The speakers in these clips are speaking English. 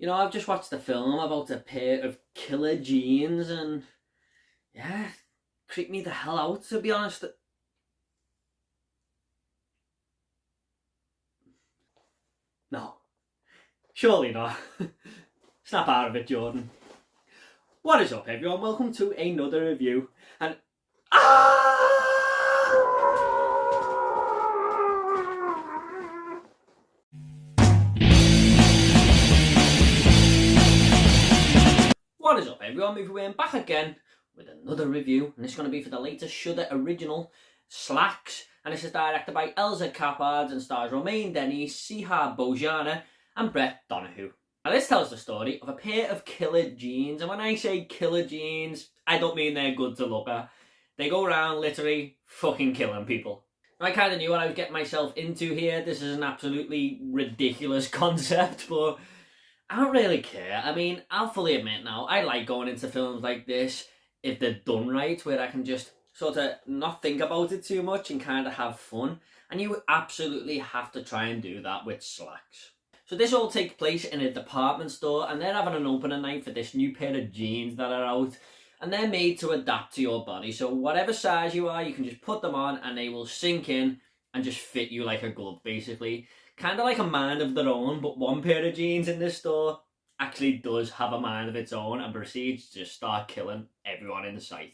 I've just watched a film about a pair of killer jeans and yeah, creeped me the hell out, to be honest. No, surely not. Snap out of it, Jordan. What is up, everyone? Welcome to another review. And what is up, everyone? We're back again with another review, and this is going to be for the latest Shudder original, Slaxx, and this is directed by Elza and stars Romane, Denis, Sehar, Bohjana, and Donahue. Now this tells the story of a pair of killer jeans, and when I say killer jeans, I don't mean they're good to look at. They go around literally fucking killing people. I kind of knew what I was getting myself into here. This is an absolutely ridiculous concept, but I don't really care. I mean, I'll fully admit now, I like going into films like this if they're done right, where I can just sort of not think about it too much and kind of have fun. And you absolutely have to try and do that with Slaxx. So this all takes place in a department store, and they're having an opening night for this new pair of jeans that are out, and they're made to adapt to your body. So whatever size you are, you can just put them on and they will sink in and just fit you like a glove, basically. Kind of like a mind of their own, but one pair of jeans in this store actually does have a mind of its own and proceeds to just start killing everyone in sight.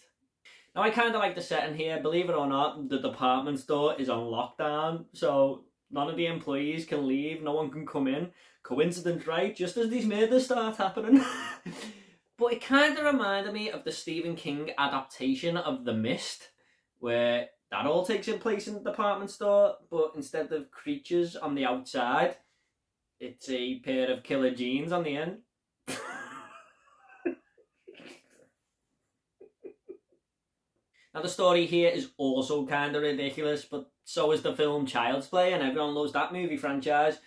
Now, I kind of like the setting here. Believe it or not, the department store is on lockdown, so none of the employees can leave, no one can come in. Coincidence, right? Just as these murders start happening. But it kind of reminded me of the Stephen King adaptation of The Mist, where that all takes place in the department store, but instead of creatures on the outside, it's a pair of killer jeans on the end. Now the story here is also kind of ridiculous, but so is the film Child's Play, and everyone loves that movie franchise.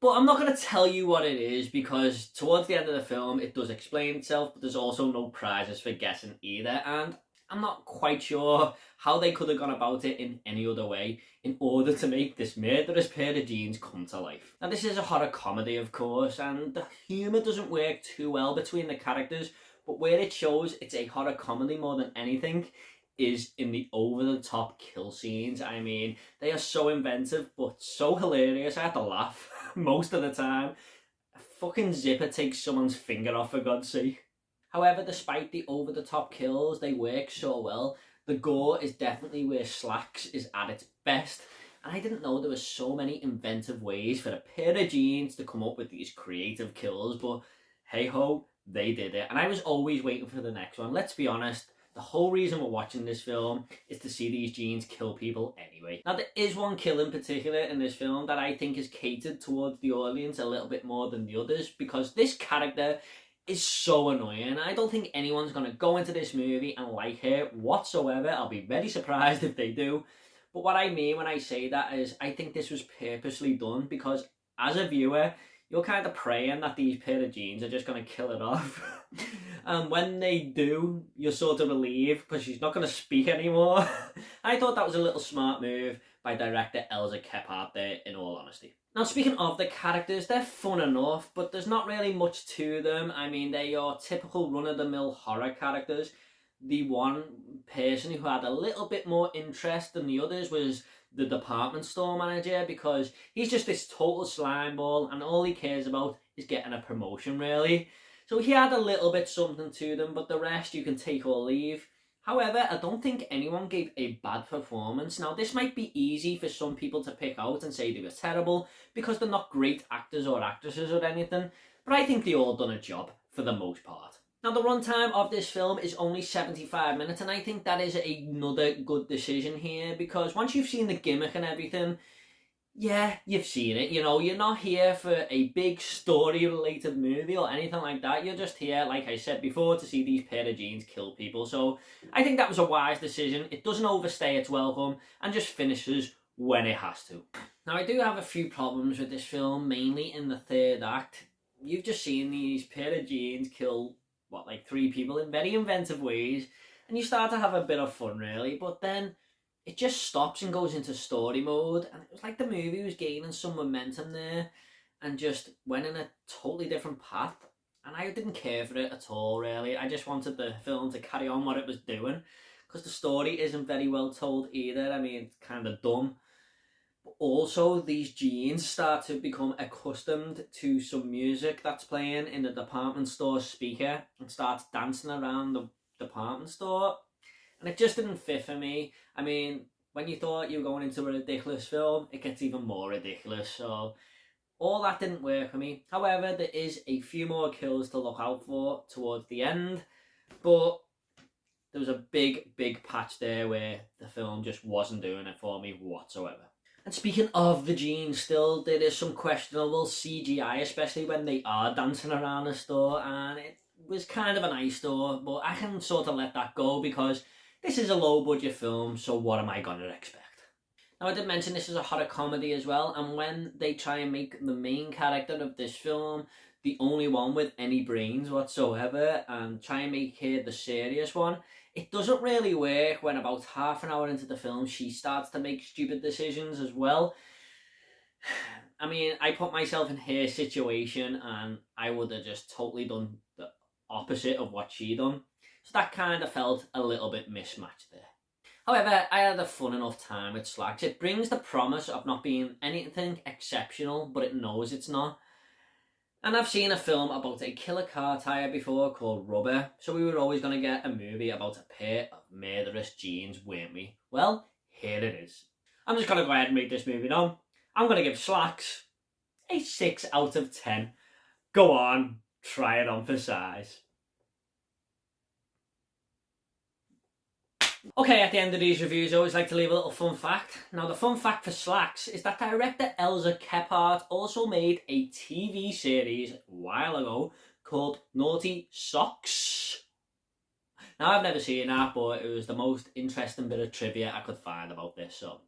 But I'm not going to tell you what it is, because towards the end of the film it does explain itself, but there's also no prizes for guessing either, and I'm not quite sure how they could have gone about it in any other way in order to make this murderous pair of jeans come to life. Now this is a horror comedy, of course, and the humour doesn't work too well between the characters, but where it shows it's a horror comedy more than anything is in the over-the-top kill scenes. I mean, they are so inventive but so hilarious. I had to laugh most of the time. A fucking zipper takes someone's finger off, for God's sake. However, despite the over-the-top kills, they work so well. The gore is definitely where Slaxx is at its best. And I didn't know there were so many inventive ways for a pair of jeans to come up with these creative kills, but hey-ho, they did it. And I was always waiting for the next one. Let's be honest, the whole reason we're watching this film is to see these jeans kill people anyway. Now, there is one kill in particular in this film that I think is catered towards the audience a little bit more than the others, because this character is so annoying. I don't think anyone's going to go into this movie and like her whatsoever. I'll be very surprised if they do. But what I mean when I say that is I think this was purposely done, because as a viewer, you're kind of praying that these pair of jeans are just going to kill it off. And when they do, you're sort of relieved because she's not going to speak anymore. I thought that was a little smart move by director Elza Kephart there, in all honesty. Now, speaking of the characters, they're fun enough, but there's not really much to them. I mean, they're your typical run-of-the-mill horror characters. The one person who had a little bit more interest than the others was the department store manager, because he's just this total slime ball and all he cares about is getting a promotion, really. So he had a little bit something to them, but the rest you can take or leave. However, I don't think anyone gave a bad performance. Now, this might be easy for some people to pick out and say they were terrible because they're not great actors or actresses or anything, but I think they all done a job for the most part. Now, the runtime of this film is only 75 minutes, and I think that is another good decision here, because once you've seen the gimmick and everything, yeah, you've seen it. You're not here for a big story-related movie or anything like that. You're just here, like I said before, to see these pair of jeans kill people. So I think that was a wise decision. It doesn't overstay its welcome and just finishes when it has to. Now, I do have a few problems with this film, mainly in the third act. You've just seen these pair of jeans kill, like 3 people in very inventive ways, and you start to have a bit of fun, really, but then it just stops and goes into story mode, and it was like the movie was gaining some momentum there, and just went in a totally different path. And I didn't care for it at all, really. I just wanted the film to carry on what it was doing, because the story isn't very well told either. I mean, it's kind of dumb. But also, these genes start to become accustomed to some music that's playing in the department store speaker and starts dancing around the department store. And it just didn't fit for me. I mean, when you thought you were going into a ridiculous film, it gets even more ridiculous. So all that didn't work for me. However, there is a few more kills to look out for towards the end, but there was a big patch there where the film just wasn't doing it for me whatsoever. And speaking of the genes, still, there is some questionable CGI, especially when they are dancing around the store, and it was kind of an eyesore, but I can sort of let that go because this is a low budget film, so what am I going to expect? Now, I did mention this is a horror comedy as well, and when they try and make the main character of this film the only one with any brains whatsoever and try and make her the serious one, it doesn't really work when about half an hour into the film she starts to make stupid decisions as well. I mean, I put myself in her situation and I would have just totally done the opposite of what she done. So that kind of felt a little bit mismatched there. However, I had a fun enough time with Slaxx. It brings the promise of not being anything exceptional, but it knows it's not. And I've seen a film about a killer car tyre before called Rubber, so we were always going to get a movie about a pair of murderous genes, weren't we? Well, here it is. I'm just going to go ahead and make this movie now. I'm going to give Slaxx a 6 out of 10. Go on, try it on for size. Okay, at the end of these reviews, I always like to leave a little fun fact. Now, the fun fact for Slaxx is that director Elza Kephart also made a TV series a while ago called Naughty Socks. Now, I've never seen that, but it was the most interesting bit of trivia I could find about this. So,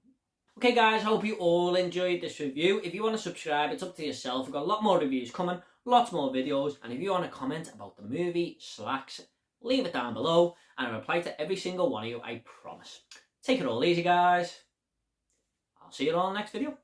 okay, guys, I hope you all enjoyed this review. If you want to subscribe, it's up to yourself. We've got a lot more reviews coming, lots more videos, and if you want to comment about the movie Slaxx, leave it down below, and I'll reply to every single one of you, I promise. Take it all easy, guys. I'll see you all in the next video.